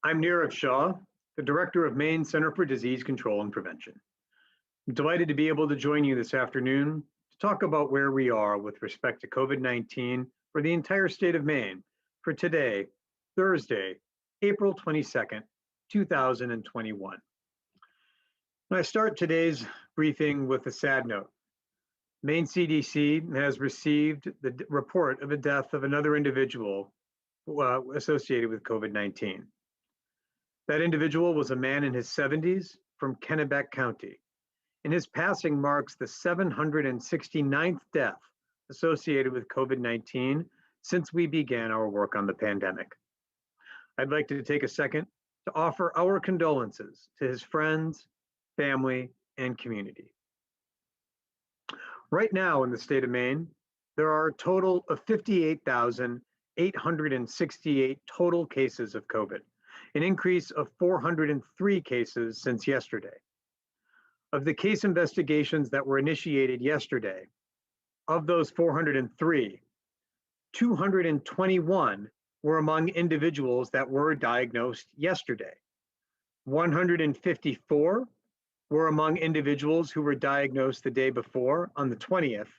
I'm Nirav Shah, the Director of Maine Center for Disease Control and Prevention. I'm delighted to be able to join you this afternoon to talk about where we are with respect to COVID-19 for the entire state of Maine for today, Thursday, April 22nd, 2021. I start today's briefing with a sad note. Maine CDC has received the report of a death of another individual associated with COVID-19. That individual was a man in his 70s from Kennebec County, and his passing marks the 769th death associated with COVID-19 since we began our work on the pandemic. I'd like to take a second to offer our condolences to his friends, family, and community. Right now in the state of Maine, there are a total of 58,868 total cases of COVID, an increase of 403 cases since yesterday. Of the case investigations that were initiated yesterday, of those 403, 221 were among individuals that were diagnosed yesterday. 154 were among individuals who were diagnosed the day before on the 20th,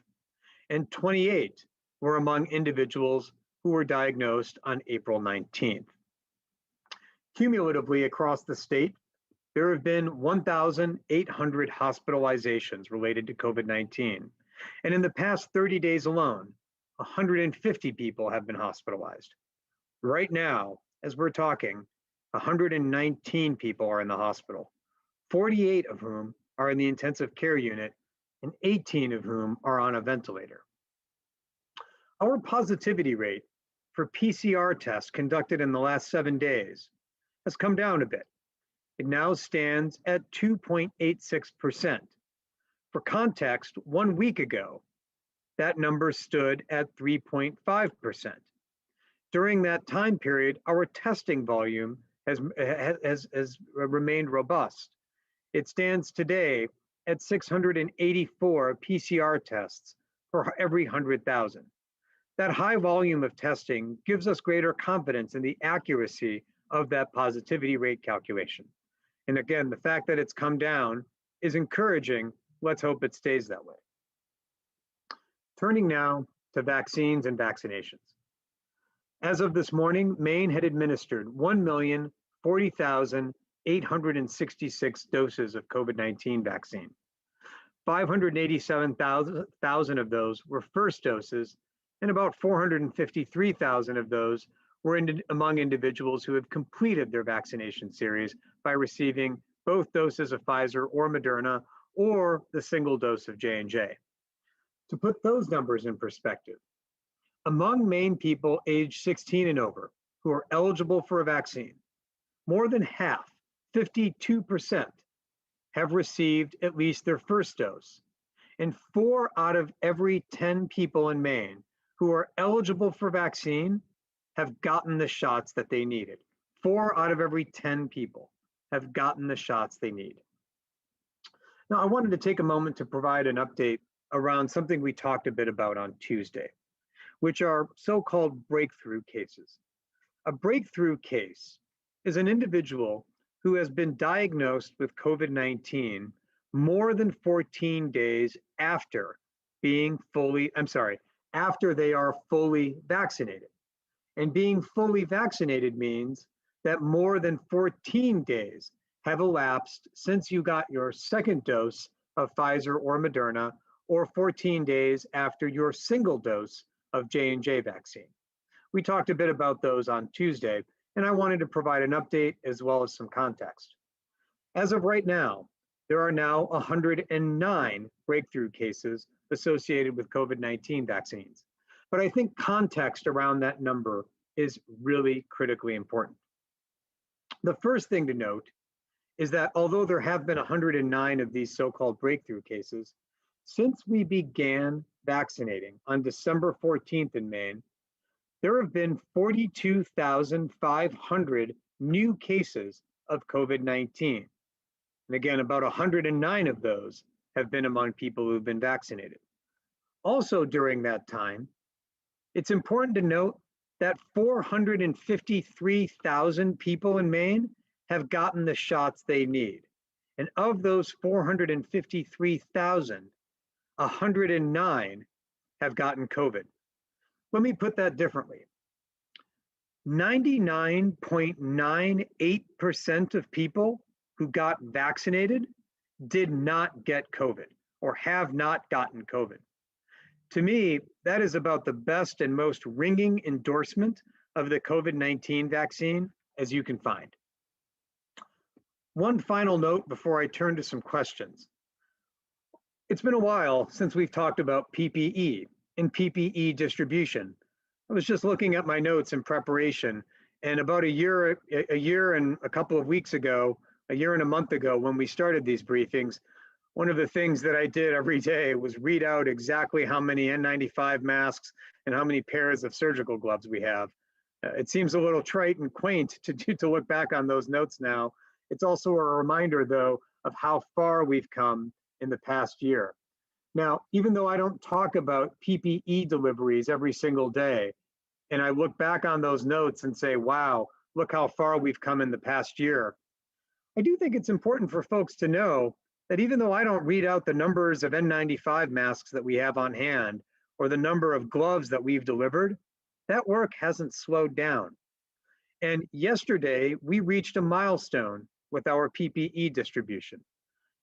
and 28 were among individuals who were diagnosed on April 19th. Cumulatively across the state, there have been 1,800 hospitalizations related to COVID-19. And in the past 30 days alone, 150 people have been hospitalized. Right now, as we're talking, 119 people are in the hospital, 48 of whom are in the intensive care unit, and 18 of whom are on a ventilator. Our positivity rate for PCR tests conducted in the last 7 days has come down a bit. It now stands at 2.86%. For context, 1 week ago, that number stood at 3.5%. During that time period, our testing volume has remained robust. It stands today at 684 PCR tests for every 100,000. That high volume of testing gives us greater confidence in the accuracy of that positivity rate calculation. And again, the fact that it's come down is encouraging. Let's hope it stays that way. Turning now to vaccines and vaccinations. As of this morning, Maine had administered 1,040,866 doses of COVID-19 vaccine. 587,000 of those were first doses, and about 453,000 of those were among individuals who have completed their vaccination series by receiving both doses of Pfizer or Moderna or the single dose of J&J. To put those numbers in perspective, among Maine people aged 16 and over who are eligible for a vaccine, more than half, 52%, have received at least their first dose. And 4 out of every 10 people in Maine who are eligible for vaccine have gotten the shots that they needed. 4 out of every 10 people have gotten the shots they need. Now, I wanted to take a moment to provide an update around something we talked a bit about on Tuesday, which are so-called breakthrough cases. A breakthrough case is an individual who has been diagnosed with COVID-19 more than 14 days after after they are fully vaccinated. And being fully vaccinated means that more than 14 days have elapsed since you got your second dose of Pfizer or Moderna, or 14 days after your single dose of J&J vaccine. We talked a bit about those on Tuesday, and I wanted to provide an update as well as some context. As of right now, there are now 109 breakthrough cases associated with COVID-19 vaccines. But I think context around that number is really critically important. The first thing to note is that although there have been 109 of these so-called breakthrough cases, since we began vaccinating on December 14th in Maine, there have been 42,500 new cases of COVID-19. And again, about 109 of those have been among people who've been vaccinated. Also during that time, it's important to note that 453,000 people in Maine have gotten the shots they need. And of those 453,000, 109 have gotten COVID. Let me put that differently. 99.98% of people who got vaccinated did not get COVID or have not gotten COVID. To me, that is about the best and most ringing endorsement of the COVID-19 vaccine as you can find. One final note before I turn to some questions. It's been a while since we've talked about PPE and PPE distribution. I was just looking at my notes in preparation, and about a year and a couple of weeks ago, a year and a month ago, when we started these briefings, one of the things that I did every day was read out exactly how many N95 masks and how many pairs of surgical gloves we have. It seems a little trite and quaint to look back on those notes now. It's also a reminder, though, of how far we've come in the past year. Now, even though I don't talk about PPE deliveries every single day, and I look back on those notes and say, wow, look how far we've come in the past year, I do think it's important for folks to know that even though I don't read out the numbers of N95 masks that we have on hand or the number of gloves that we've delivered, that work hasn't slowed down. And yesterday, we reached a milestone with our PPE distribution.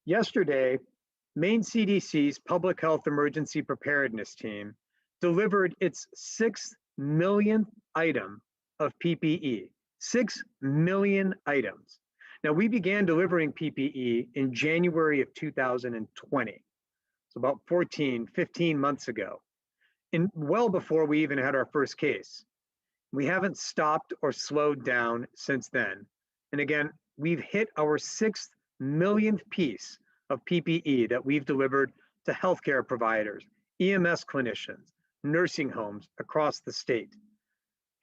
Yesterday, Maine CDC's Public Health Emergency Preparedness Team delivered its 6 millionth item of PPE, 6 million items. Now, we began delivering PPE in January of 2020, so about 15 months ago, and well before we even had our first case. We haven't stopped or slowed down since then. And again, we've hit our 6th millionth piece of PPE that we've delivered to healthcare providers, EMS clinicians, nursing homes across the state.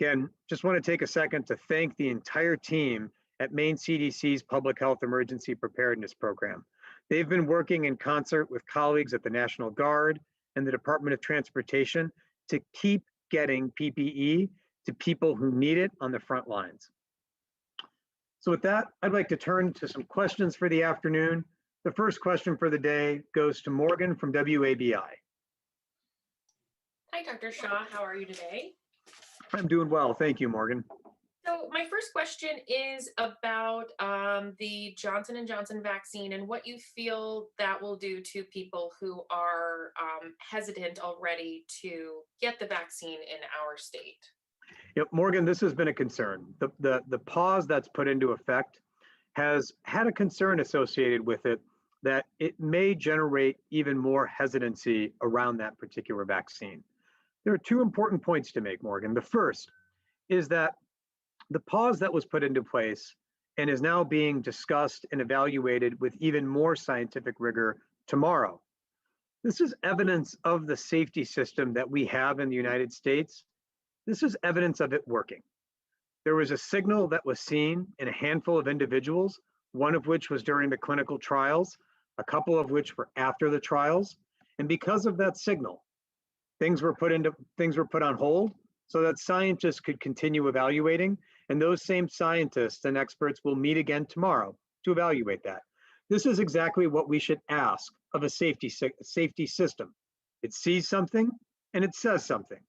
Again, just want to take a second to thank the entire team at Maine CDC's Public Health Emergency Preparedness Program. They've been working in concert with colleagues at the National Guard and the Department of Transportation to keep getting PPE to people who need it on the front lines. So with that, I'd like to turn to some questions for the afternoon. The first question for the day goes to Morgan from WABI. Hi, Dr. Shaw. How are you today? I'm doing well. Thank you, Morgan. So my first question is about the Johnson & Johnson vaccine and what you feel that will do to people who are hesitant already to get the vaccine in our state. Yep, Morgan, this has been a concern. The pause that's put into effect has had a concern associated with it that it may generate even more hesitancy around that particular vaccine. There are two important points to make, Morgan. The first is that the pause that was put into place and is now being discussed and evaluated with even more scientific rigor tomorrow. This is evidence of the safety system that we have in the United States. This is evidence of it working. There was a signal that was seen in a handful of individuals, one of which was during the clinical trials, a couple of which were after the trials. And because of that signal, things were put on hold so that scientists could continue evaluating, and those same scientists and experts will meet again tomorrow to evaluate that. This is exactly what we should ask of a safety system. It sees something and it says something.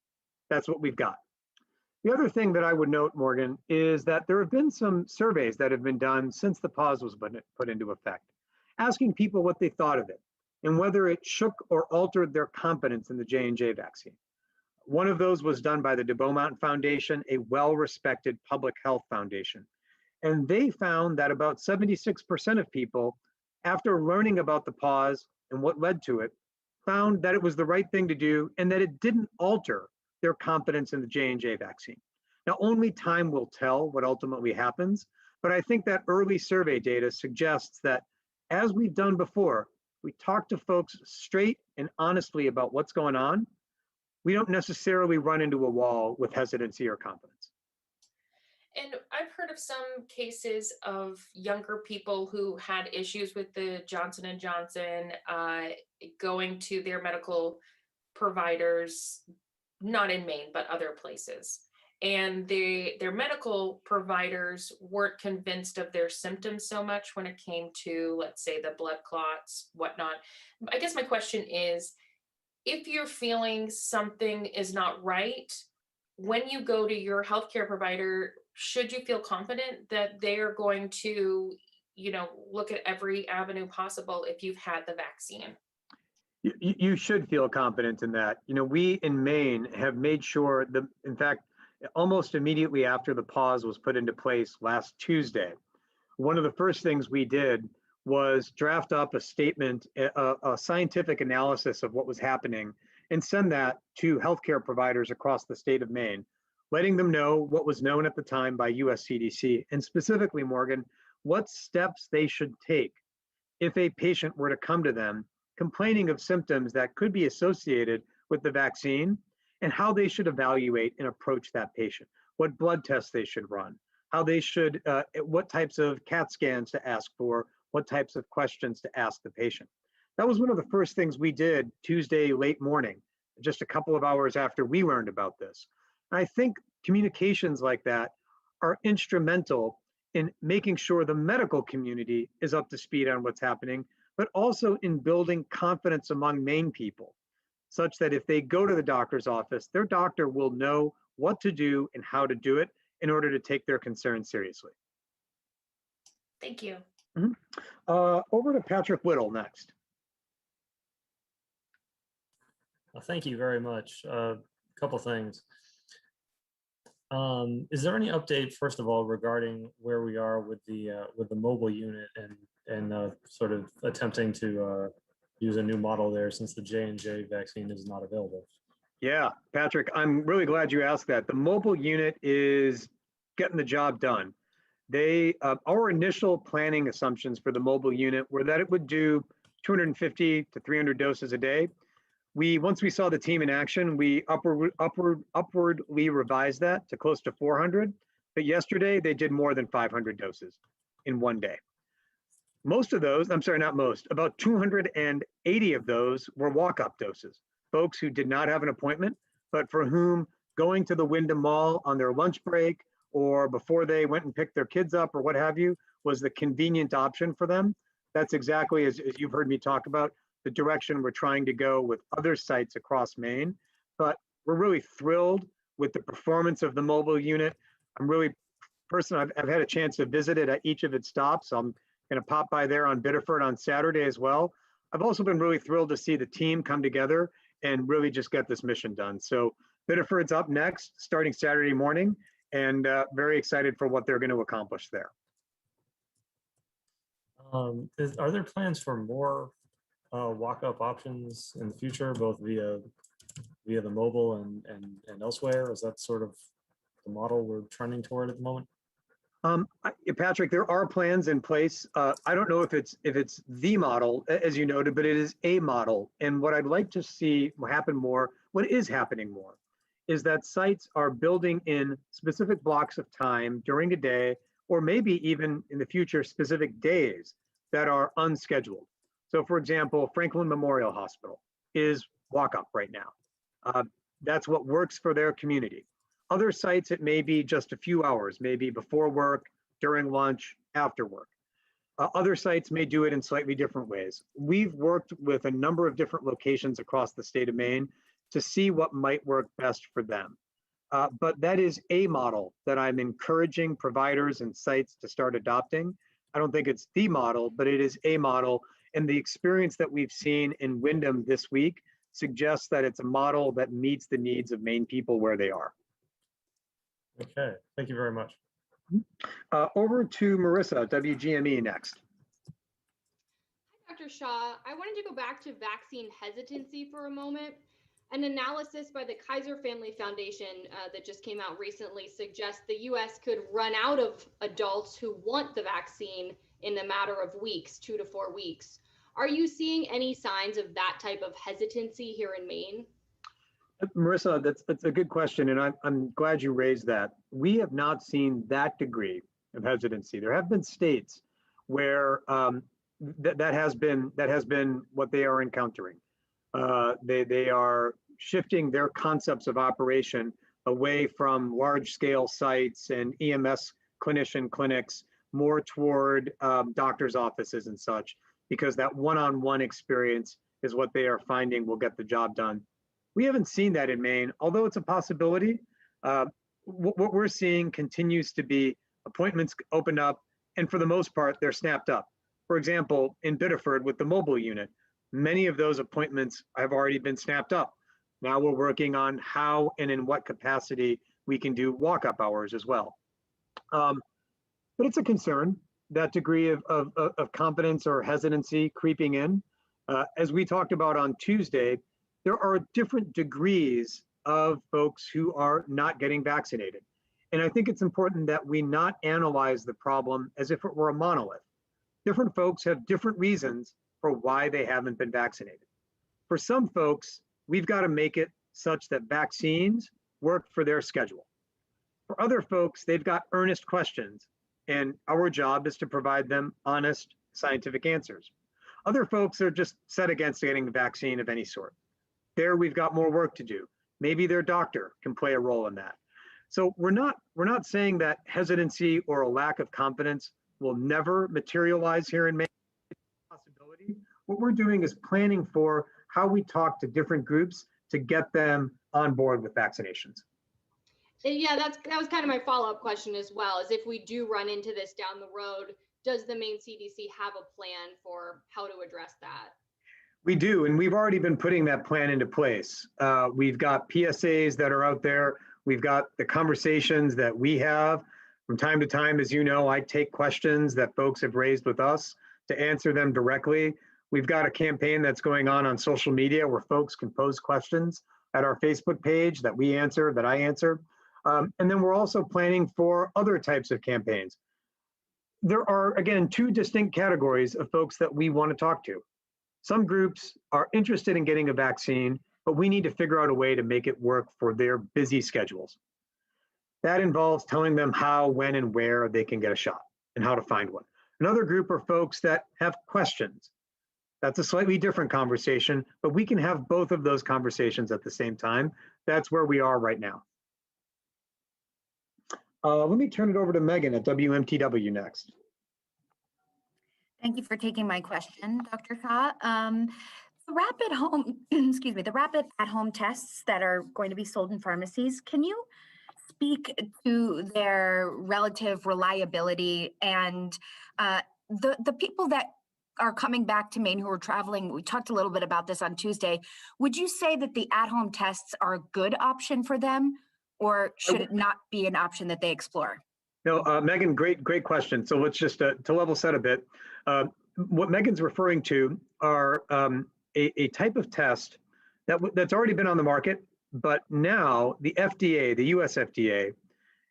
That's what we've got. The other thing that I would note, Morgan, is that there have been some surveys that have been done since the pause was put into effect, asking people what they thought of it and whether it shook or altered their confidence in the J&J vaccine. One of those was done by the de Beaumont Foundation, a well-respected public health foundation. And they found that about 76% of people, after learning about the pause and what led to it, found that it was the right thing to do and that it didn't alter their confidence in the J&J vaccine. Now, only time will tell what ultimately happens, but I think that early survey data suggests that, as we've done before, we talk to folks straight and honestly about what's going on. We don't necessarily run into a wall with hesitancy or confidence. And I've heard of some cases of younger people who had issues with the Johnson & Johnson going to their medical providers, not in Maine, but other places. and their medical providers weren't convinced of their symptoms so much when it came to, let's say, the blood clots, whatnot. I guess my question is, if you're feeling something is not right, when you go to your healthcare provider, should you feel confident that they are going to, look at every avenue possible if you've had the vaccine? You should feel confident in that. We in Maine have made sure in fact, almost immediately after the pause was put into place last Tuesday, one of the first things we did was draft up a statement, a scientific analysis of what was happening, and send that to healthcare providers across the state of Maine, letting them know what was known at the time by US CDC, and specifically, Morgan, what steps they should take if a patient were to come to them complaining of symptoms that could be associated with the vaccine, and how they should evaluate and approach that patient, what blood tests they should run, how they should, what types of CAT scans to ask for, what types of questions to ask the patient. That was one of the first things we did Tuesday late morning, just a couple of hours after we learned about this. And I think communications like that are instrumental in making sure the medical community is up to speed on what's happening, but also in building confidence among Maine people, such that if they go to the doctor's office, their doctor will know what to do and how to do it in order to take their concerns seriously. Thank you. Mhm. Over to Patrick Whittle next. Thank you very much. A couple things. Is there any update, first of all, regarding where we are with the mobile unit and sort of attempting to use a new model there, since the J&J vaccine is not available? Yeah, Patrick, I'm really glad you asked that. The mobile unit is getting the job done. Our initial planning assumptions for the mobile unit were that it would do 250 to 300 doses a day. Once we saw the team in action, we upwardly revised that to close to 400. But yesterday they did more than 500 doses in one day. Most of those, I'm sorry, not most, about 280 of those were walk-up doses. Folks who did not have an appointment, but for whom going to the Wyndham Mall on their lunch break or before they went and picked their kids up or what have you was the convenient option for them. That's exactly, as you've heard me talk about, the direction we're trying to go with other sites across Maine. But we're really thrilled with the performance of the mobile unit. I'm really, personally, I've had a chance to visit it at each of its stops. I'm going to pop by there on Biddeford on Saturday as well. I've also been really thrilled to see the team come together and really just get this mission done. So Biddeford's up next, starting Saturday morning, and very excited for what they're going to accomplish there. Are there plans for more walk-up options in the future, both via the mobile and elsewhere? Is that sort of the model we're trending toward at the moment? Patrick, there are plans in place. I don't know if it's the model, as you noted, but it is a model. And what I'd like to see happen more, what is happening more, is that sites are building in specific blocks of time during a day, or maybe even in the future, specific days that are unscheduled. So for example, Franklin Memorial Hospital is walk-up right now. That's what works for their community. Other sites, it may be just a few hours, maybe before work, during lunch, after work. Other sites may do it in slightly different ways. We've worked with a number of different locations across the state of Maine to see what might work best for them. But that is a model that I'm encouraging providers and sites to start adopting. I don't think it's the model, but it is a model. And the experience that we've seen in Wyndham this week suggests that it's a model that meets the needs of Maine people where they are. Okay, thank you very much. Over to Marissa, WGME next. Hi, Dr. Shaw. I wanted to go back to vaccine hesitancy for a moment. An analysis by the Kaiser Family Foundation that just came out recently suggests the US could run out of adults who want the vaccine in a matter of weeks, 2 to 4 weeks. Are you seeing any signs of that type of hesitancy here in Maine? Marissa, that's a good question, and I'm glad you raised that. We have not seen that degree of hesitancy. There have been states where that has been what they are encountering. They are shifting their concepts of operation away from large scale sites and EMS clinician clinics, more toward doctors' offices and such, because that one-on-one experience is what they are finding will get the job done. We haven't seen that in Maine, although it's a possibility. What we're seeing continues to be appointments open up, and for the most part, they're snapped up. For example, in Biddeford with the mobile unit, many of those appointments have already been snapped up. Now we're working on how and in what capacity we can do walk-up hours as well. But it's a concern, that degree of confidence or hesitancy creeping in. As we talked about on Tuesday, there are different degrees of folks who are not getting vaccinated. And I think it's important that we not analyze the problem as if it were a monolith. Different folks have different reasons for why they haven't been vaccinated. For some folks, we've got to make it such that vaccines work for their schedule. For other folks, they've got earnest questions, and our job is to provide them honest scientific answers. Other folks are just set against getting the vaccine of any sort. There, we've got more work to do. Maybe their doctor can play a role in that. So we're not saying that hesitancy or a lack of confidence will never materialize here in Maine. It's a possibility. What we're doing is planning for how we talk to different groups to get them on board with vaccinations. Yeah, that was kind of my follow-up question as well, is if we do run into this down the road, does the Maine CDC have a plan for how to address that? We do, and we've already been putting that plan into place. We've got PSAs that are out there. We've got the conversations that we have. From time to time, as you know, I take questions that folks have raised with us to answer them directly. We've got a campaign that's going on social media where folks can pose questions at our Facebook page that we answer, that I answer. And then we're also planning for other types of campaigns. There are, again, two distinct categories of folks that we want to talk to. Some groups are interested in getting a vaccine, but we need to figure out a way to make it work for their busy schedules. That involves telling them how, when, and where they can get a shot and how to find one. Another group are folks that have questions. That's a slightly different conversation, but we can have both of those conversations at the same time. That's where we are right now. Let me turn it over to Megan at WMTW next. Thank you for taking my question, Dr. Shaw. The rapid home, excuse me, the rapid at-home tests that are going to be sold in pharmacies, can you speak to their relative reliability and the people that are coming back to Maine who are traveling? We talked a little bit about this on Tuesday. Would you say that the at-home tests are a good option for them, or should it not be an option that they explore? No, Megan, great question. So let's just to level set a bit. What Megan's referring to are a type of test that's already been on the market, but now the FDA, the US FDA,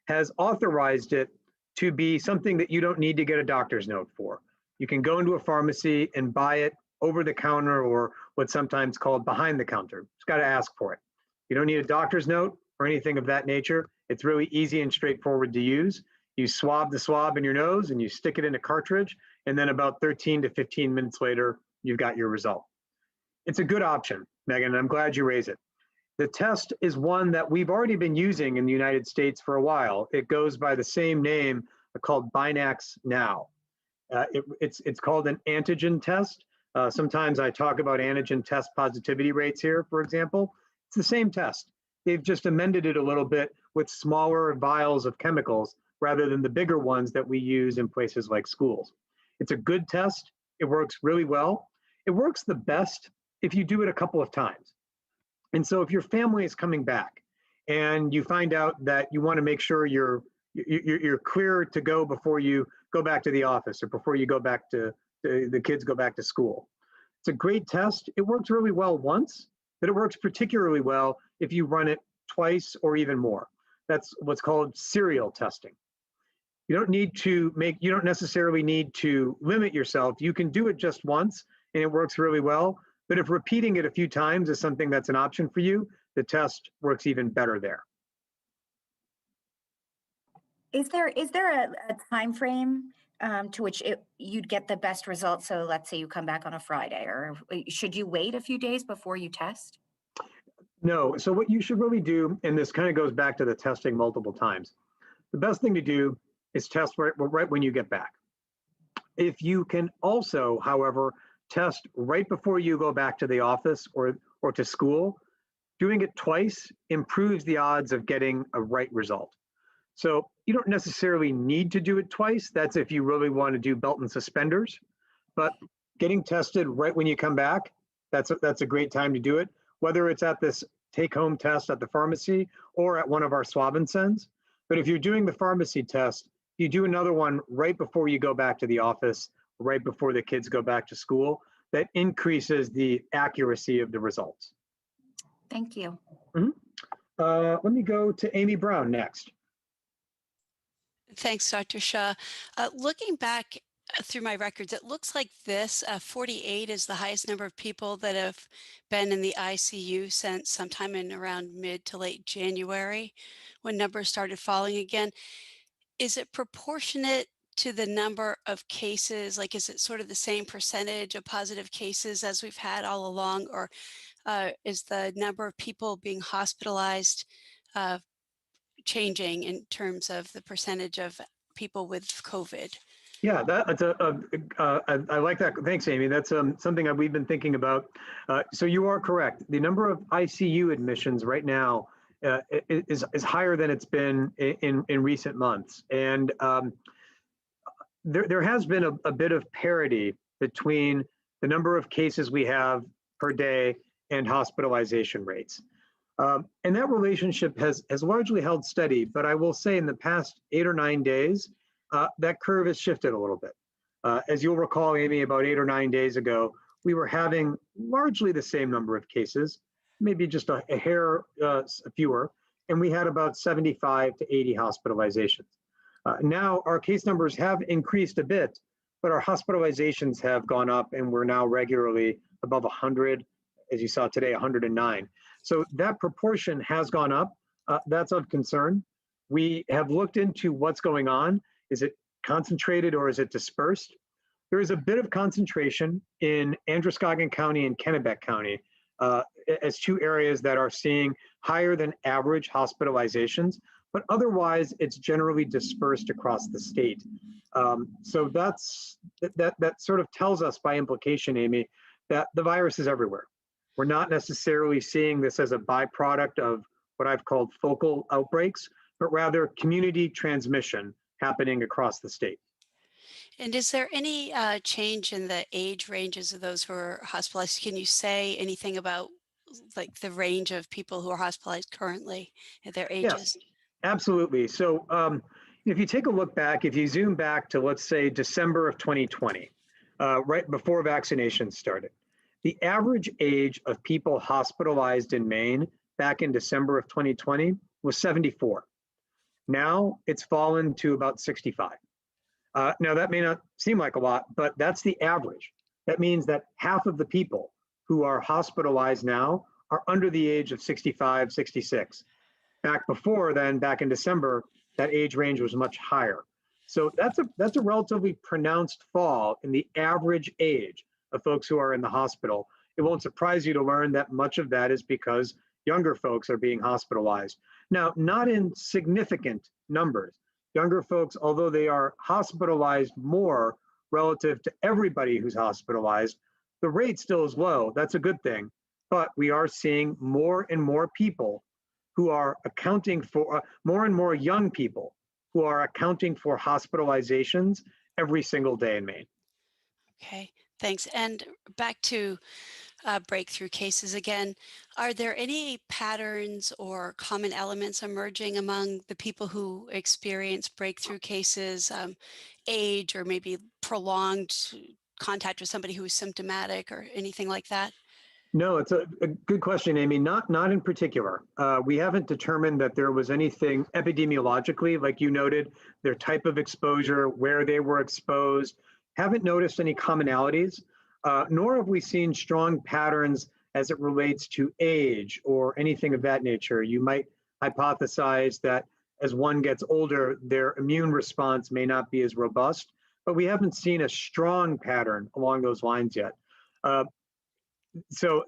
has authorized it to be something that you don't need to get a doctor's note for. You can go into a pharmacy and buy it over the counter, or what's sometimes called behind the counter. Just got to ask for it. You don't need a doctor's note or anything of that nature. It's really easy and straightforward to use. You swab the swab in your nose and you stick it in a cartridge, and then about 13 to 15 minutes later, you've got your result. It's a good option, Megan, and I'm glad you raised it. The test is one that we've already been using in the United States for a while. It goes by the same name called Binax Now. It's called an antigen test. Sometimes I talk about antigen test positivity rates here, for example. It's the same test. They've just amended it a little bit with smaller vials of chemicals rather than the bigger ones that we use in places like schools. It's a good test. It works really well. It works the best if you do it a couple of times. And so if your family is coming back and you find out that you want to make sure you're clear to go before you go back to the office or before you go back to the kids go back to school. It's a great test. It works really well once, but it works particularly well if you run it twice or even more. That's what's called serial testing. You don't necessarily need to limit yourself. You can do it just once and it works really well. But if repeating it a few times is something that's an option for you, the test works even better there. Is there a time frame to which you'd get the best results? So let's say you come back on a Friday, or should you wait a few days before you test? No, so what you should really do, and this kind of goes back to the testing multiple times, the best thing to do is test right when you get back. If you can also, however, test right before you go back to the office or to school, doing it twice improves the odds of getting a right result. So you don't necessarily need to do it twice. That's if you really want to do belt and suspenders. But getting tested right when you come back, that's a great time to do it, whether it's at this take-home test at the pharmacy or at one of our swab and sends. But if you're doing the pharmacy test, you do another one right before you go back to the office, right before the kids go back to school. That increases the accuracy of the results. Thank you. Let me go to Amy Brown next. Thanks, Dr. Shah. Looking back through my records, it looks like this 48 is the highest number of people that have been in the ICU since sometime in around mid to late January, when numbers started falling again. Is it proportionate to the number of cases? Like, is it sort of the same percentage of positive cases as we've had all along, or is the number of people being hospitalized changing in terms of the percentage of people with COVID? Yeah, that's I like that. Thanks, Amy. That's something that we've been thinking about. So you are correct. The number of ICU admissions right now is higher than it's been in recent months, and there has been a bit of parity between the number of cases we have per day and hospitalization rates. And that relationship has largely held steady, but I will say in the past 8 or 9 days, that curve has shifted a little bit. As you'll recall, Amy, about 8 or 9 days ago, we were having largely the same number of cases, maybe just a hair fewer, and we had about 75 to 80 hospitalizations. Now our case numbers have increased a bit, but our hospitalizations have gone up, and we're now regularly above 100, as you saw today, 109. So that proportion has gone up. That's of concern. We have looked into what's going on. Is it concentrated or is it dispersed? There is a bit of concentration in Androscoggin County and Kennebec County as two areas that are seeing higher than average hospitalizations, but otherwise it's generally dispersed across the state. So that sort of tells us by implication, Amy, that the virus is everywhere. We're not necessarily seeing this as a byproduct of what I've called focal outbreaks, but rather community transmission happening across the state. And is there any change in the age ranges of those who are hospitalized? Can you say anything about like the range of people who are hospitalized currently at their ages? Yes, absolutely. So if you take a look back, if you zoom back to, let's say, December of 2020, right before vaccination started, the average age of people hospitalized in Maine back in December of 2020 was 74. Now it's fallen to about 65. Now that may not seem like a lot, but that's the average. That means that half of the people who are hospitalized now are under the age of 65, 66. Back before then, back in December, that age range was much higher. So that's a relatively pronounced fall in the average age of folks who are in the hospital. It won't surprise you to learn that much of that is because younger folks are being hospitalized. Now, not in significant numbers. Younger folks, although they are hospitalized more relative to everybody who's hospitalized, the rate still is low. That's a good thing. But we are seeing more and more people who are accounting for, more and more young people who are accounting for hospitalizations every single day in Maine. Okay, thanks. And back to breakthrough cases again. Are there any patterns or common elements emerging among the people who experience breakthrough cases, age or maybe prolonged contact with somebody who is symptomatic or anything like that? No, it's a good question, Amy. Not in particular. We haven't determined that there was anything epidemiologically, like you noted, their type of exposure, where they were exposed. Haven't noticed any commonalities, nor have we seen strong patterns as it relates to age or anything of that nature. You might hypothesize that as one gets older, their immune response may not be as robust, but we haven't seen a strong pattern along those lines yet. So,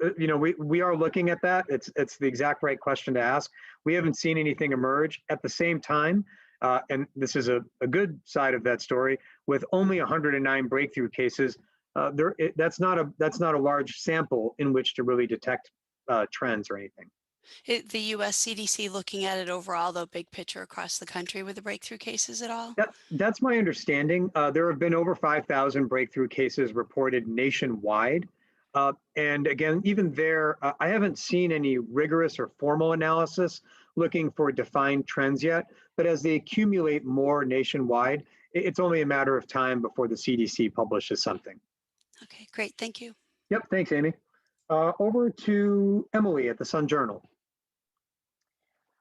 we are looking at that. It's the exact right question to ask. We haven't seen anything emerge. At the same time, and this is a good side of that story, with only 109 breakthrough cases, that's not a large sample in which to really detect trends or anything. The US CDC looking at it overall, though, big picture across the country with the breakthrough cases at all? That's my understanding. There have been over 5,000 breakthrough cases reported nationwide. And again, even there, I haven't seen any rigorous or formal analysis looking for defined trends yet. But as they accumulate more nationwide, it's only a matter of time before the CDC publishes something. Okay, great. Thank you. Yep, thanks, Amy. Over to Emily at the Sun Journal.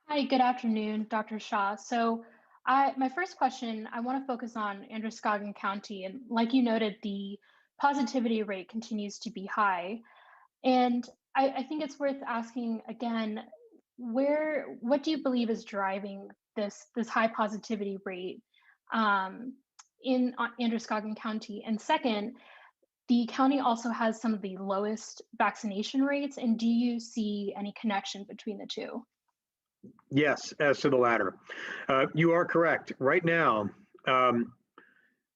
Hi, good afternoon, Dr. Shah. So my first question, I want to focus on Androscoggin County. And like you noted, the positivity rate continues to be high. And I think it's worth asking again, what do you believe is driving this high positivity rate in Androscoggin County? And second, the county also has some of the lowest vaccination rates. And do you see any connection between the two? Yes, as to the latter. You are correct. Right now,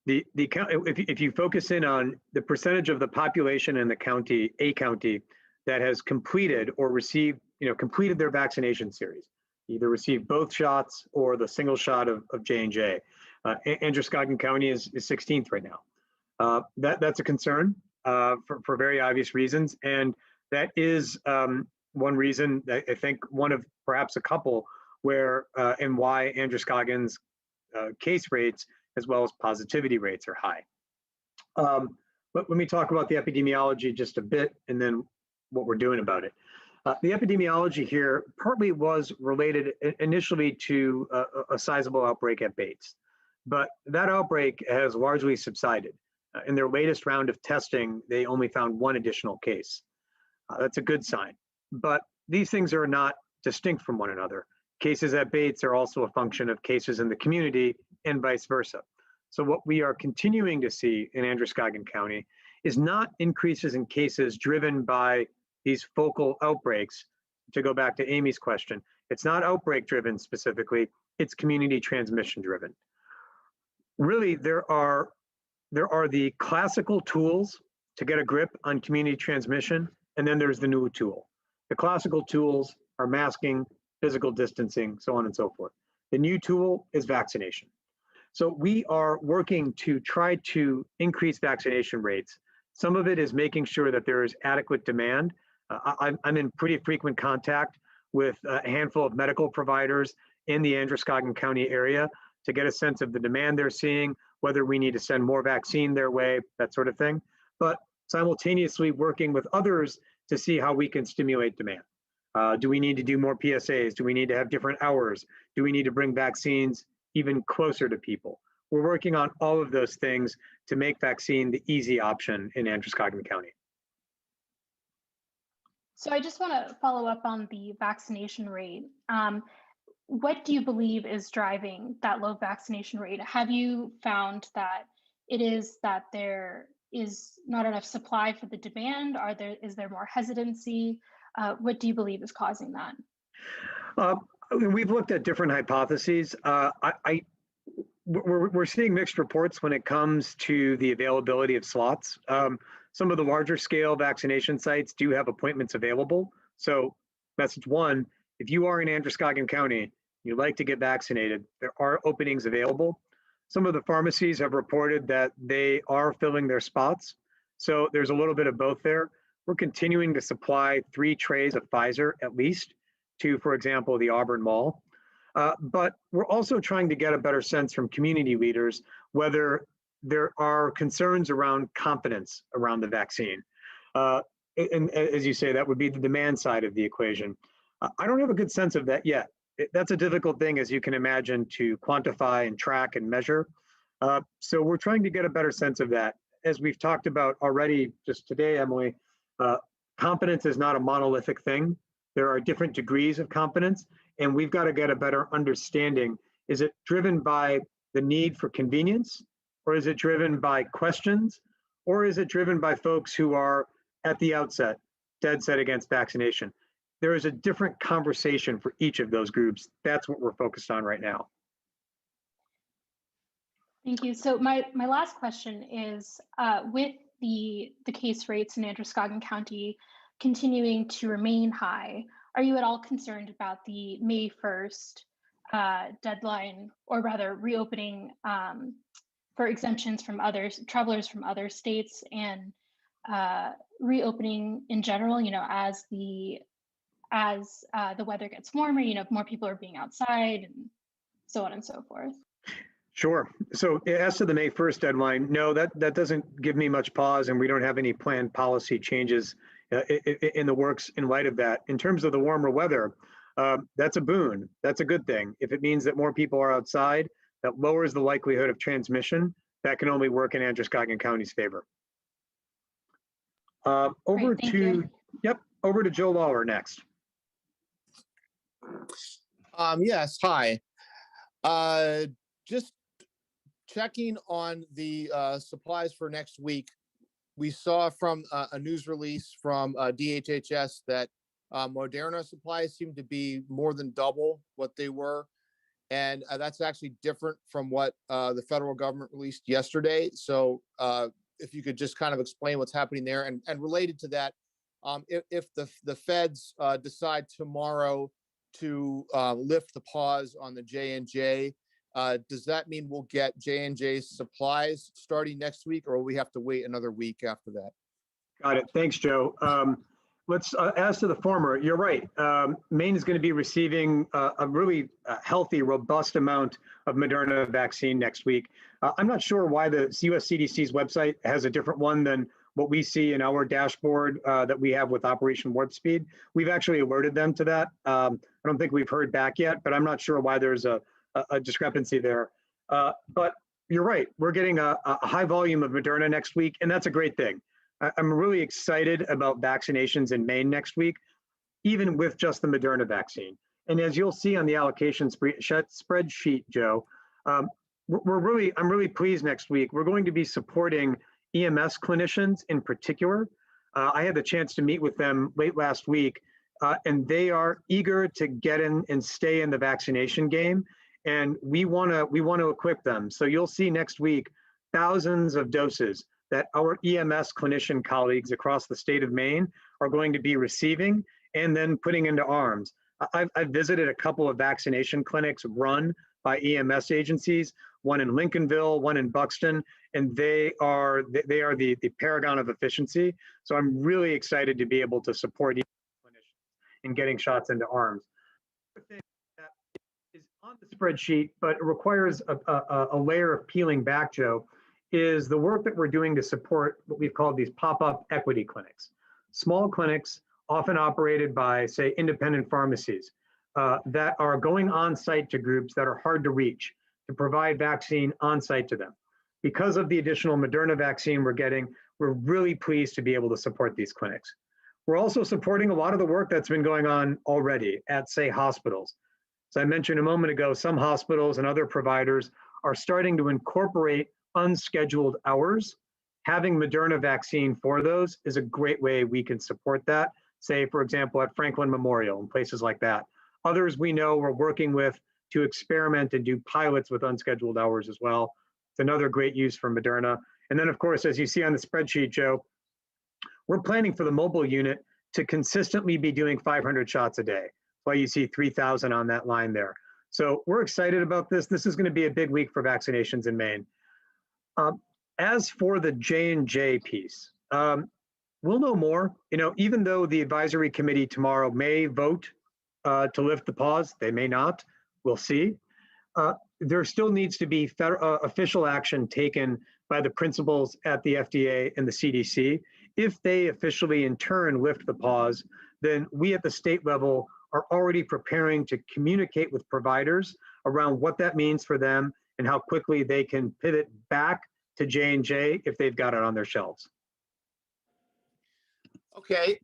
if you focus in on the percentage of the population in the county, a county, that has completed or received, completed their vaccination series, either received both shots or the single shot of J&J. Androscoggin County is 16th right now. That's a concern for very obvious reasons. And that is one reason, I think one of perhaps a couple where and why Androscoggin's case rates as well as positivity rates are high. But let me talk about the epidemiology just a bit and then what we're doing about it. The epidemiology here partly was related initially to a sizable outbreak at Bates, but that outbreak has largely subsided. In their latest round of testing, they only found one additional case. That's a good sign, but these things are not distinct from one another. Cases at Bates are also a function of cases in the community and vice versa. So what we are continuing to see in Androscoggin County is not increases in cases driven by these focal outbreaks. To go back to Amy's question, it's not outbreak driven specifically, it's community transmission driven. Really, there are the classical tools to get a grip on community transmission, and then there's the new tool. The classical tools are masking, physical distancing, so on and so forth. The new tool is vaccination. So we are working to try to increase vaccination rates. Some of it is making sure that there is adequate demand. I'm in pretty frequent contact with a handful of medical providers in the Androscoggin County area to get a sense of the demand they're seeing, whether we need to send more vaccine their way, that sort of thing. But simultaneously working with others to see how we can stimulate demand. Do we need to do more PSAs? Do we need to have different hours? Do we need to bring vaccines even closer to people? We're working on all of those things to make vaccine the easy option in Androscoggin County. So I just want to follow up on the vaccination rate. What do you believe is driving that low vaccination rate? Have you found that it is that there is not enough supply for the demand? Is there more hesitancy? What do you believe is causing that? We've looked at different hypotheses. We're seeing mixed reports when it comes to the availability of slots. Some of the larger scale vaccination sites do have appointments available. So message one, if you are in Androscoggin County, you'd like to get vaccinated, there are openings available. Some of the pharmacies have reported that they are filling their spots. So there's a little bit of both there. We're continuing to supply 3 trays of Pfizer at least to, for example, the Auburn Mall. But we're also trying to get a better sense from community leaders whether there are concerns around confidence around the vaccine. And as you say, that would be the demand side of the equation. I don't have a good sense of that yet. That's a difficult thing, as you can imagine, to quantify and track and measure. So we're trying to get a better sense of that. As we've talked about already just today, Emily, confidence is not a monolithic thing. There are different degrees of confidence, and we've got to get a better understanding. Is it driven by the need for convenience, or is it driven by questions, or is it driven by folks who are at the outset dead set against vaccination. There is a different conversation for each of those groups. That's what we're focused on right now. Thank you. So my last question is, with the case rates in Androscoggin County continuing to remain high, are you at all concerned about the May 1st deadline, or rather reopening for exemptions from travelers from other states, and reopening in general, as the weather gets warmer, more people are being outside and so on and so forth? Sure. So as to the May 1st deadline, no, that doesn't give me much pause, and we don't have any planned policy changes in the works in light of that. In terms of the warmer weather, that's a boon. That's a good thing. If it means that more people are outside, that lowers the likelihood of transmission. That can only work in Androscoggin County's favor. Over to Joe Lawler next. Yes, hi. Just checking on the supplies for next week. We saw from a news release from DHHS that Moderna supplies seem to be more than double what they were. And that's actually different from what the federal government released yesterday. So if you could just kind of explain what's happening there. And related to that, if the feds decide tomorrow to lift the pause on the J&J, does that mean we'll get J&J's supplies starting next week, or will we have to wait another week after that? Got it. Thanks, Joe. Let's, as to the former, you're right. Maine is going to be receiving a really healthy, robust amount of Moderna vaccine next week. I'm not sure why the US CDC's website has a different one than what we see in our dashboard that we have with Operation Warp Speed. We've actually alerted them to that. I don't think we've heard back yet, but I'm not sure why there's a discrepancy there. But you're right. We're getting a high volume of Moderna next week, and that's a great thing. I'm really excited about vaccinations in Maine next week, even with just the Moderna vaccine. And as you'll see on the allocation spreadsheet, Joe, I'm really pleased next week. We're going to be supporting EMS clinicians in particular. I had the chance to meet with them late last week, and they are eager to get in and stay in the vaccination game. And we want to equip them. So you'll see next week thousands of doses that our EMS clinician colleagues across the state of Maine are going to be receiving and then putting into arms. I've visited a couple of vaccination clinics run by EMS agencies, one in Lincolnville, one in Buxton, and they are the paragon of efficiency. So I'm really excited to be able to support EMS clinicians in getting shots into arms. The thing that is on the spreadsheet, but it requires a layer of peeling back, Joe, is the work that we're doing to support what we've called these pop-up equity clinics. Small clinics, often operated by, say, independent pharmacies that are going on site to groups that are hard to reach to provide vaccine on site to them. Because of the additional Moderna vaccine we're getting, we're really pleased to be able to support these clinics. We're also supporting a lot of the work that's been going on already at, say, hospitals. As I mentioned a moment ago, some hospitals and other providers are starting to incorporate unscheduled hours. Having Moderna vaccine for those is a great way we can support that, say, for example, at Franklin Memorial and places like that. Others we know we're working with to experiment and do pilots with unscheduled hours as well. It's another great use for Moderna. And then, of course, as you see on the spreadsheet, Joe, we're planning for the mobile unit to consistently be doing 500 shots a day. That's why you see 3,000 on that line there. So we're excited about this. This is going to be a big week for vaccinations in Maine. As for the J&J piece, we'll know more. Even though the advisory committee tomorrow may vote to lift the pause, they may not. We'll see. There still needs to be official action taken by the principals at the FDA and the CDC. If they officially, in turn, lift the pause, then we at the state level are already preparing to communicate with providers around what that means for them and how quickly they can pivot back to J&J if they've got it on their shelves. Okay.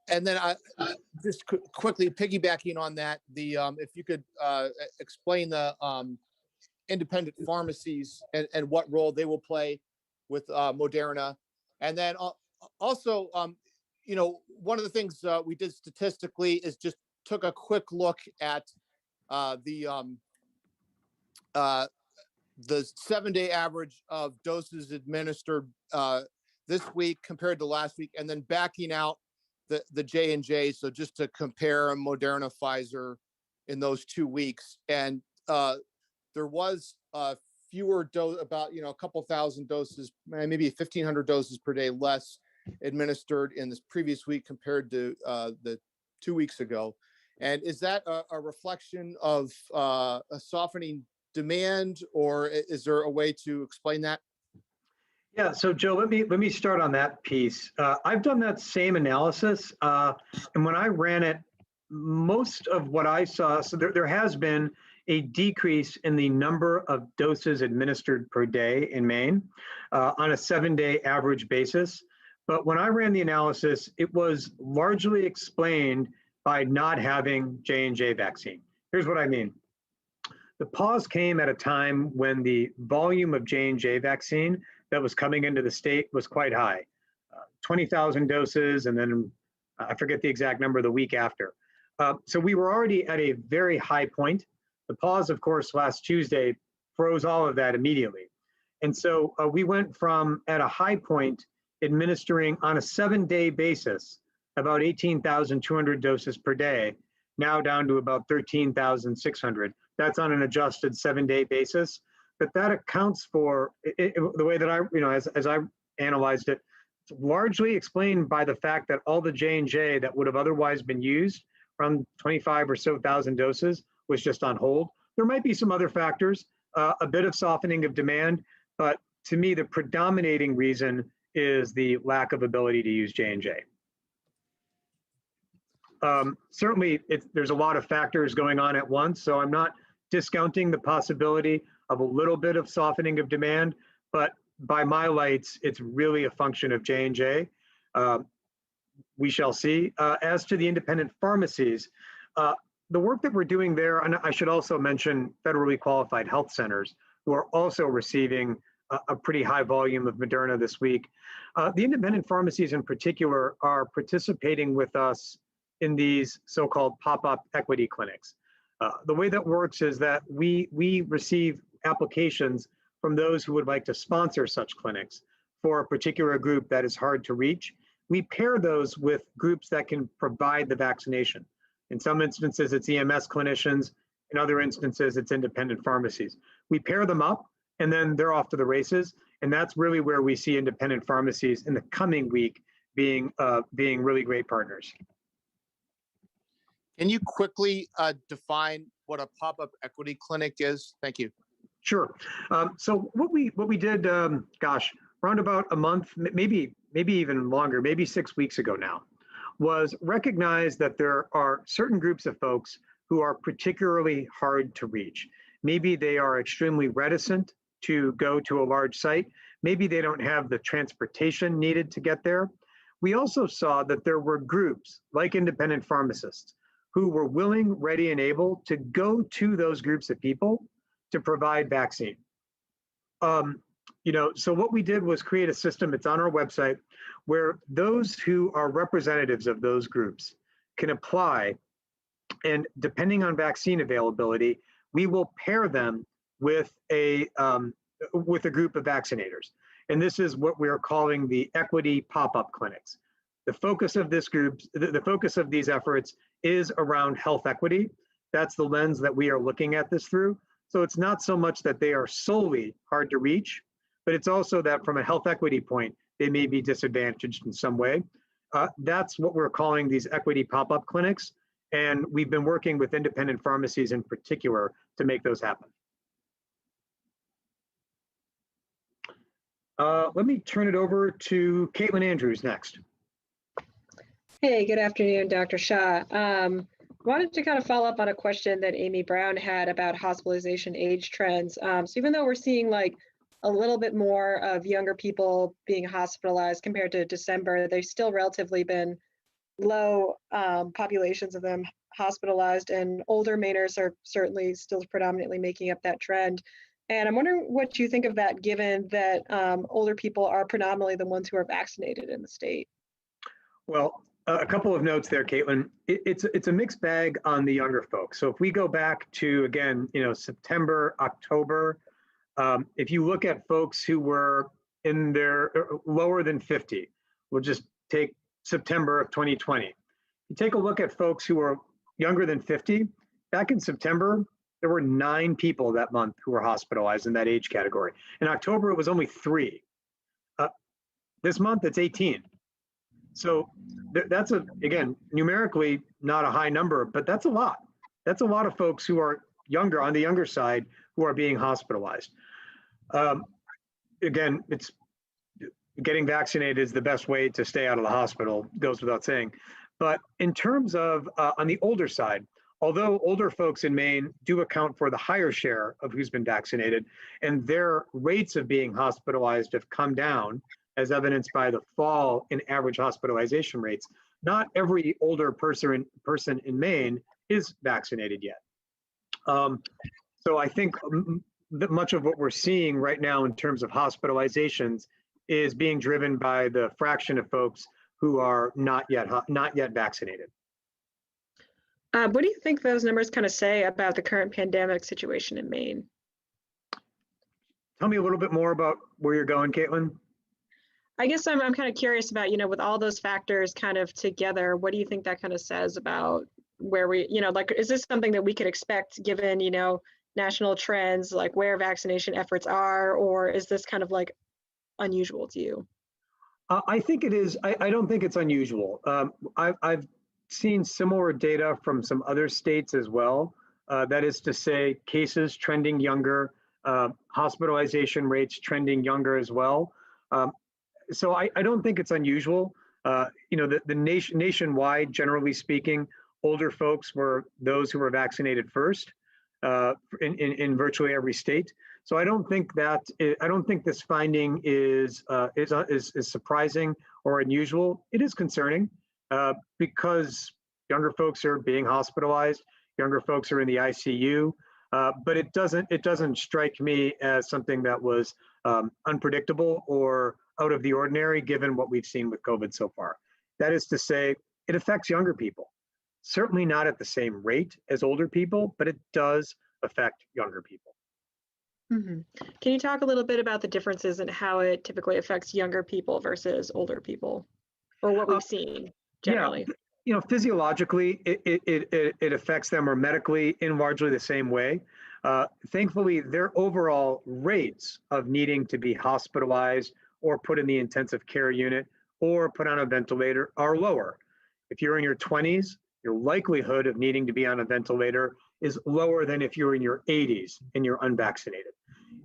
And then I just quickly piggybacking on that, if you could explain the independent pharmacies and what role they will play with Moderna. And then Also, one of the things we did statistically is just took a quick look at the 7-day average of doses administered this week compared to last week, and then backing out the J&J. So just to compare Moderna, Pfizer in those 2 weeks, and there was fewer dose, about a couple thousand doses, maybe 1,500 doses per day less administered in this previous week compared to the 2 weeks ago. And is that a reflection of a softening demand, or is there a way to explain that? Yeah, so Joe, let me start on that piece. I've done that same analysis, and when I ran it, most of what I saw, so there has been a decrease in the number of doses administered per day in Maine on a 7-day average basis. But when I ran the analysis, it was largely explained by not having J&J vaccine. Here's what I mean. The pause came at a time when the volume of J&J vaccine that was coming into the state was quite high, 20,000 doses, and then I forget the exact number the week after. So we were already at a very high point. The pause, of course, last Tuesday froze all of that immediately. And so we went from at a high point administering on a 7-day basis about 18,200 doses per day, now down to about 13,600. That's on an adjusted 7-day basis. But that accounts for the way that I, as I analyzed it, it's largely explained by the fact that all the J&J that would have otherwise been used, around 25 or so thousand doses, was just on hold. There might be some other factors, a bit of softening of demand, but to me, the predominating reason is the lack of ability to use J&J. Certainly, there's a lot of factors going on at once, so I'm not discounting the possibility of a little bit of softening of demand, but by my lights, it's really a function of J&J. We shall see. As to the independent pharmacies, the work that we're doing there, and I should also mention federally qualified health centers who are also receiving a pretty high volume of Moderna this week. The independent pharmacies in particular are participating with us in these so-called pop-up equity clinics. The way that works is that we receive applications from those who would like to sponsor such clinics for a particular group that is hard to reach. We pair those with groups that can provide the vaccination. In some instances, it's EMS clinicians. In other instances, it's independent pharmacies. We pair them up, and then they're off to the races. And that's really where we see independent pharmacies in the coming week being really great partners. Can you quickly define what a pop-up equity clinic is? Thank you. Sure. So what we did, around about a month, maybe even longer, maybe 6 weeks ago now, was recognize that there are certain groups of folks who are particularly hard to reach. Maybe they are extremely reticent to go to a large site. Maybe they don't have the transportation needed to get there. We also saw that there were groups like independent pharmacists who were willing, ready, and able to go to those groups of people to provide vaccine. So what we did was create a system, it's on our website, where those who are representatives of those groups can apply, and depending on vaccine availability, we will pair them with a group of vaccinators. And this is what we are calling the equity pop-up clinics. The focus of this group, the focus of these efforts is around health equity. That's the lens that we are looking at this through. So it's not so much that they are solely hard to reach, but it's also that from a health equity point, they may be disadvantaged in some way. That's what we're calling these equity pop-up clinics. And we've been working with independent pharmacies in particular to make those happen. Let me turn it over to Caitlin Andrews next. Hey, good afternoon, Dr. Shah. Wanted to kind of follow up on a question that Amy Brown had about hospitalization age trends. So even though we're seeing like a little bit more of younger people being hospitalized compared to December, they've still relatively been low populations of them hospitalized, and older Mainers are certainly still predominantly making up that trend. And I'm wondering what you think of that, given that older people are predominantly the ones who are vaccinated in the state. Well, a couple of notes there, Caitlin. It's a mixed bag on the younger folks. So if we go back to, again, September, October, if you look at folks who were in their lower than 50, we'll just take September of 2020. You take a look at folks who are younger than 50, back in September, there were 9 people that month who were hospitalized in that age category. In October, it was only 3. This month, it's 18. So that's again, numerically not a high number, but that's a lot. That's a lot of folks who are younger, on the younger side, who are being hospitalized. Again, it's getting vaccinated is the best way to stay out of the hospital, goes without saying. But in terms of on the older side, although older folks in Maine do account for the higher share of who's been vaccinated, and their rates of being hospitalized have come down, as evidenced by the fall in average hospitalization rates, not every older person in Maine is vaccinated yet. So I think that much of what we're seeing right now in terms of hospitalizations is being driven by the fraction of folks who are not yet vaccinated. What do you think those numbers kind of say about the current pandemic situation in Maine? Tell me a little bit more about where you're going, Caitlin. I guess I'm kind of curious about, with all those factors kind of together, what do you think that kind of says about where we, like, is this something that we could expect given, national trends, like where vaccination efforts are, or is this kind of like unusual to you? I think it is. I don't think it's unusual. I've seen similar data from some other states as well. That is to say, cases trending younger, hospitalization rates trending younger as well. So I don't think it's unusual. The nationwide, generally speaking, older folks were those who were vaccinated first in virtually every state. So I don't think this finding is surprising or unusual. It is concerning because younger folks are being hospitalized, younger folks are in the ICU, but it doesn't strike me as something that was unpredictable or out of the ordinary given what we've seen with COVID so far. That is to say, it affects younger people. Certainly not at the same rate as older people, but it does affect younger people. Mm-hmm. Can you talk a little bit about the differences in how it typically affects younger people versus older people, or what we've seen generally? Yeah, physiologically, it affects them, or medically, in largely the same way. Thankfully, their overall rates of needing to be hospitalized or put in the intensive care unit or put on a ventilator are lower. If you're in your 20s, your likelihood of needing to be on a ventilator is lower than if you're in your 80s and you're unvaccinated.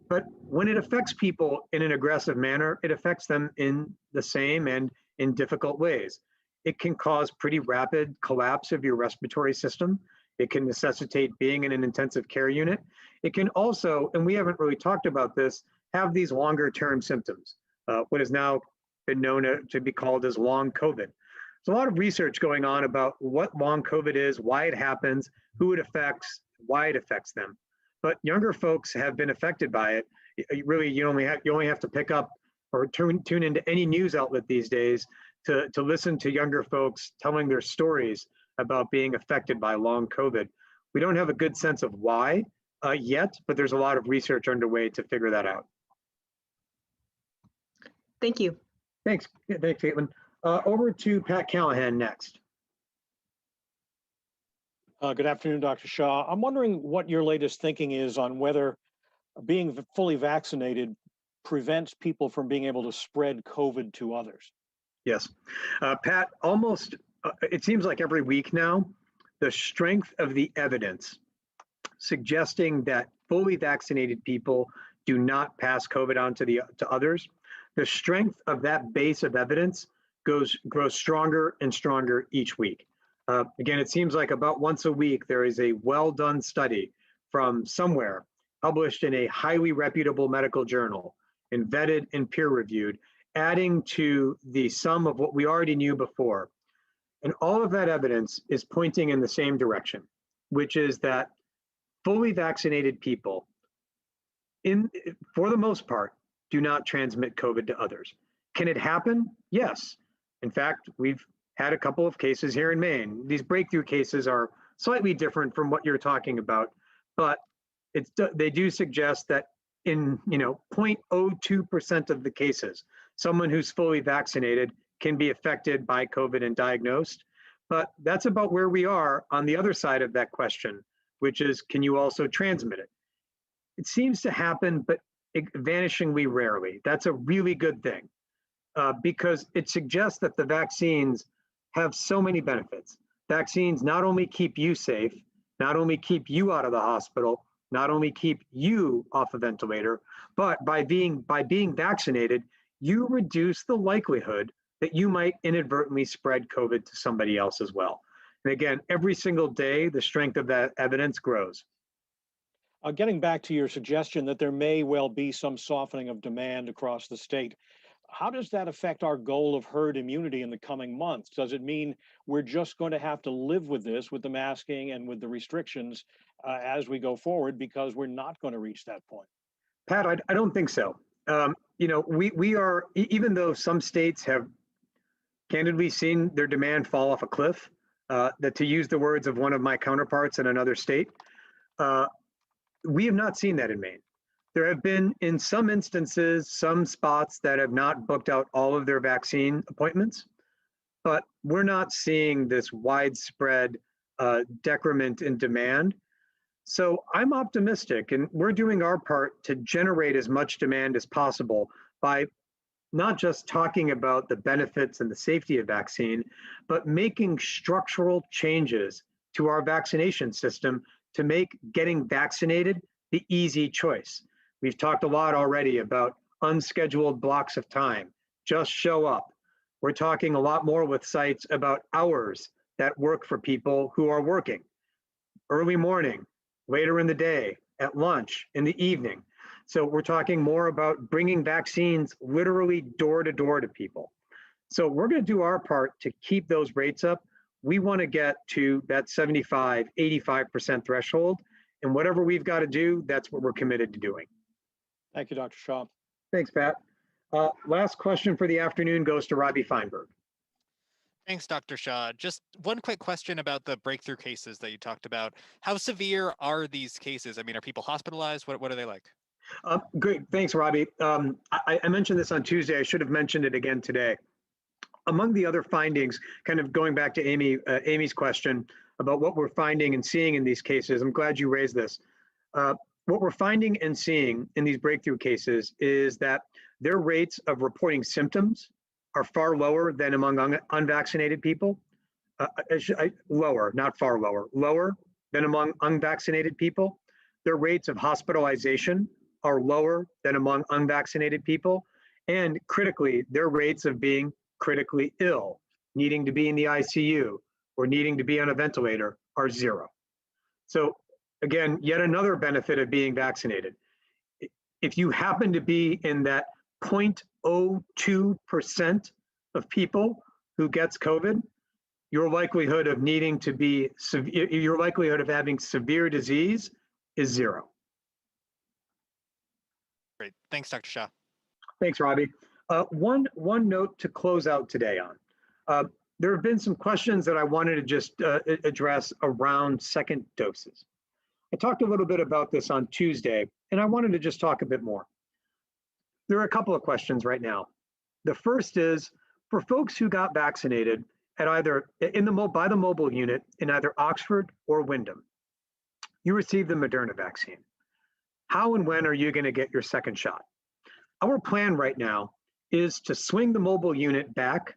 But when it affects people in an aggressive manner, it affects them in the same and in difficult ways. It can cause pretty rapid collapse of your respiratory system. It can necessitate being in an intensive care unit. It can also, and we haven't really talked about this, have these longer term symptoms, what has now been known to be called as long COVID. There's a lot of research going on about what long COVID is, why it happens, who it affects, why it affects them. But younger folks have been affected by it. You only have to pick up or tune into any news outlet these days to listen to younger folks telling their stories about being affected by long COVID. We don't have a good sense of why yet, but there's a lot of research underway to figure that out. Thank you. Thanks, Caitlin. Over to Pat Callahan next. Good afternoon, Dr. Shah. I'm wondering what your latest thinking is on whether being fully vaccinated prevents people from being able to spread COVID to others. Yes, Pat, almost, it seems like every week now, the strength of the evidence suggesting that fully vaccinated people do not pass COVID on to others, the strength of that base of evidence grows stronger and stronger each week. Again, it seems like about once a week, there is a well-done study from somewhere published in a highly reputable medical journal and vetted and peer-reviewed, adding to the sum of what we already knew before. And all of that evidence is pointing in the same direction, which is that fully vaccinated people for the most part, do not transmit COVID to others. Can it happen? Yes. In fact, we've had a couple of cases here in Maine. These breakthrough cases are slightly different from what you're talking about, but they do suggest that in 0.02% of the cases, someone who's fully vaccinated can be affected by COVID and diagnosed. But that's about where we are on the other side of that question, which is, can you also transmit it? It seems to happen, but vanishingly rarely. That's a really good thing because it suggests that the vaccines have so many benefits. Vaccines not only keep you safe, not only keep you out of the hospital, not only keep you off a ventilator, but by being vaccinated, you reduce the likelihood that you might inadvertently spread COVID to somebody else as well. And again, every single day, the strength of that evidence grows. Getting back to your suggestion that there may well be some softening of demand across the state, how does that affect our goal of herd immunity in the coming months? Does it mean we're just going to have to live with this, with the masking and with the restrictions as we go forward, because we're not going to reach that point? Pat, I don't think so. We are, even though some states have candidly seen their demand fall off a cliff, that to use the words of one of my counterparts in another state, we have not seen that in Maine. There have been, in some instances, some spots that have not booked out all of their vaccine appointments, but we're not seeing this widespread decrement in demand. So I'm optimistic, and we're doing our part to generate as much demand as possible by not just talking about the benefits and the safety of vaccine, but making structural changes to our vaccination system to make getting vaccinated the easy choice. We've talked a lot already about unscheduled blocks of time. Just show up. We're talking a lot more with sites about hours that work for people who are working. Early morning, later in the day, at lunch, in the evening. So we're talking more about bringing vaccines literally door to door to people. So we're going to do our part to keep those rates up. We want to get to that 75, 85% threshold. And whatever we've got to do, that's what we're committed to doing. Thank you, Dr. Shaw. Thanks, Pat. Last question for the afternoon goes to Robbie Feinberg. Thanks, Dr. Shaw. Just one quick question about the breakthrough cases that you talked about. How severe are these cases? I mean, are people hospitalized? What are they like? Great, thanks, Robbie. I mentioned this on Tuesday. I should have mentioned it again today. Among the other findings, kind of going back to Amy's question about what we're finding and seeing in these cases, I'm glad you raised this. What we're finding and seeing in these breakthrough cases is that their rates of reporting symptoms are far lower than among unvaccinated people. Lower, not far lower, lower than among unvaccinated people. Their rates of hospitalization are lower than among unvaccinated people. And critically, their rates of being critically ill, needing to be in the ICU or needing to be on a ventilator are zero. So again, yet another benefit of being vaccinated. If you happen to be in that 0.02% of people who gets COVID, your likelihood of needing to be severe, your likelihood of having severe disease is zero. Great. Thanks, Dr. Shaw. Thanks, Robbie. One note to close out today on. There have been some questions that I wanted to just address around second doses. I talked a little bit about this on Tuesday, and I wanted to just talk a bit more. There are a couple of questions right now. The first is, for folks who got vaccinated at either by the mobile unit in either Oxford or Windham, you received the Moderna vaccine. How and when are you going to get your second shot? Our plan right now is to swing the mobile unit back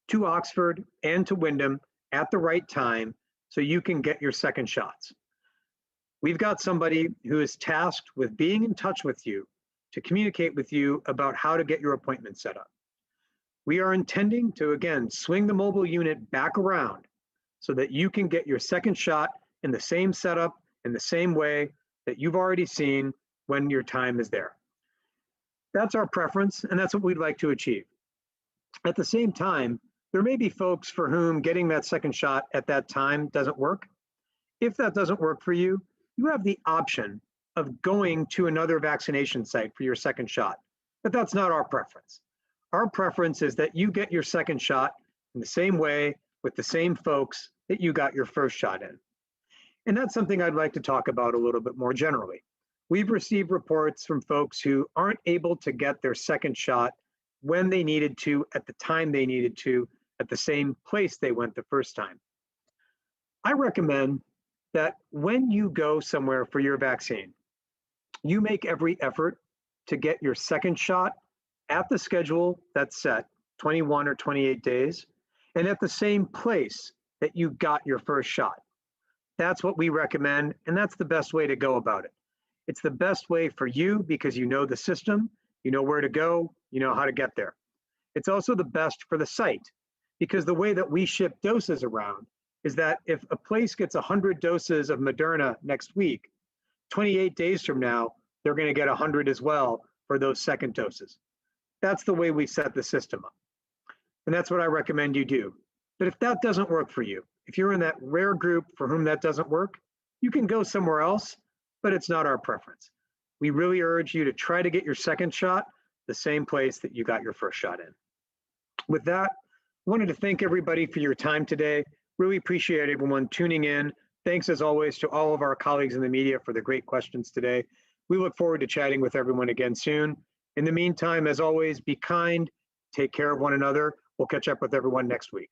to Oxford and to Windham at the right time so you can get your second shots. We've got somebody who is tasked with being in touch with you to communicate with you about how to get your appointment set up. We are intending to, again, swing the mobile unit back around so that you can get your second shot in the same setup, in the same way that you've already seen when your time is there. That's our preference, and that's what we'd like to achieve. At the same time, there may be folks for whom getting that second shot at that time doesn't work. If that doesn't work for you, you have the option of going to another vaccination site for your second shot, but that's not our preference. Our preference is that you get your second shot in the same way with the same folks that you got your first shot in. And that's something I'd like to talk about a little bit more generally. We've received reports from folks who aren't able to get their second shot when they needed to, at the time they needed to, at the same place they went the first time. I recommend that when you go somewhere for your vaccine, you make every effort to get your second shot at the schedule that's set, 21 or 28 days, and at the same place that you got your first shot. That's what we recommend, and that's the best way to go about it. It's the best way for you because you know the system, you know where to go, you know how to get there. It's also the best for the site because the way that we ship doses around is that if a place gets 100 doses of Moderna next week, 28 days from now, they're going to get 100 as well for those second doses. That's the way we set the system up. And that's what I recommend you do. But if that doesn't work for you, if you're in that rare group for whom that doesn't work, you can go somewhere else, but it's not our preference. We really urge you to try to get your second shot the same place that you got your first shot in. With that, I wanted to thank everybody for your time today. Really appreciate everyone tuning in. Thanks as always to all of our colleagues in the media for the great questions today. We look forward to chatting with everyone again soon. In the meantime, as always, be kind, take care of one another. We'll catch up with everyone next week.